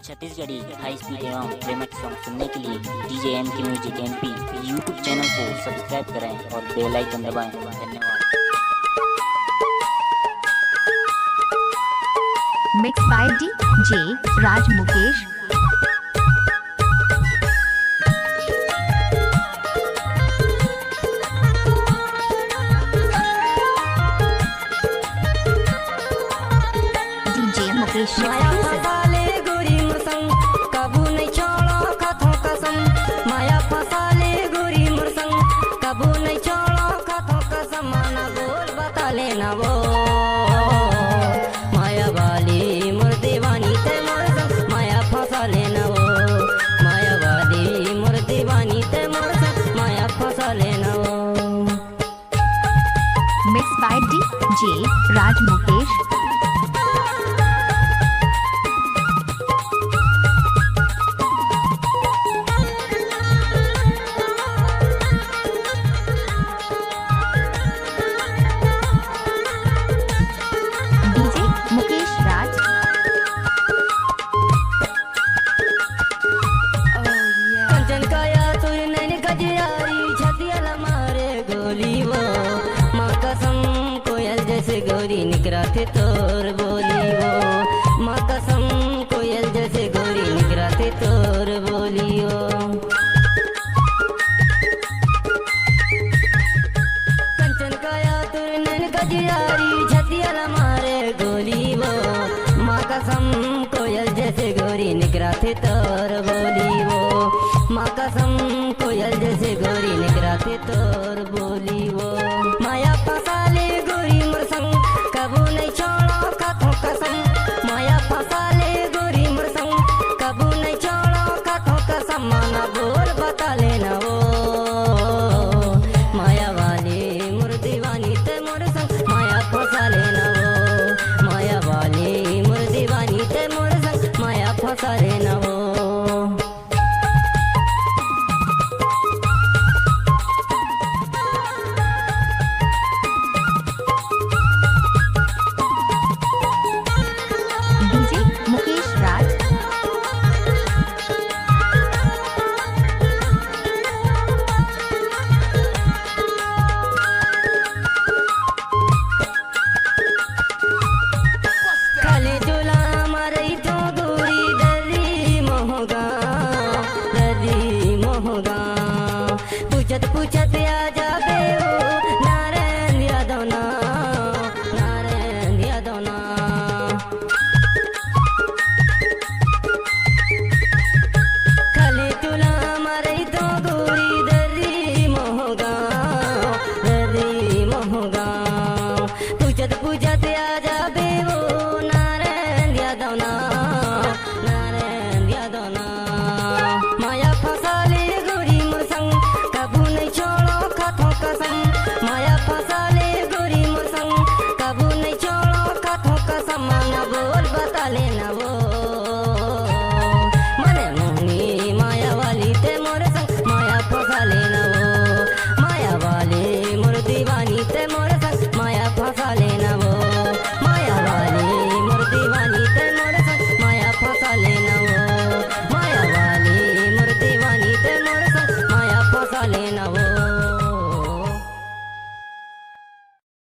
छत्तीसगढ़ी हाई speed एवं प्रेमक song सुनने के लिए DJ MK music MP YouTube channel को सब्सक्राइब करें और बेल आइकन दबाएं। धन्यवाद। Mixed by DJ Raj Mukesh। DJ Mukesh। माया फसाले गोरी मुरसंग कबू नहीं छोड़ो कथों कसम। माया फसाले गोरी मुरसंग कबू नहीं छोड़ो कथों कसम। माना बोल बता लेना वो माया वाली मुर दीवानी ते मुरसंग। माया फसा लेना वो माया वाली मुर दीवानी ते मुरसंग। माया फसा लेना वो। Mixed by DJ Raj Mukesh। DJ Mukesh Raj। Kanchan काया तुर नैन गजरारी छतिया मारे गोली वो। माँ कसम कोयल जैसे गोरी निकरा थे तोर बोली वो। माँ कसम कोयल जैसे गोरी निकरा थे तोर बोली वो। कंचन काया तुर नैन गजरारी छतिया मारे गोली वो। माँ कसम कोयल जैसे गोरी निकरा थे तोर बोली वो। माँ कसम कोयल जैसे गोरी निकरा थे तोर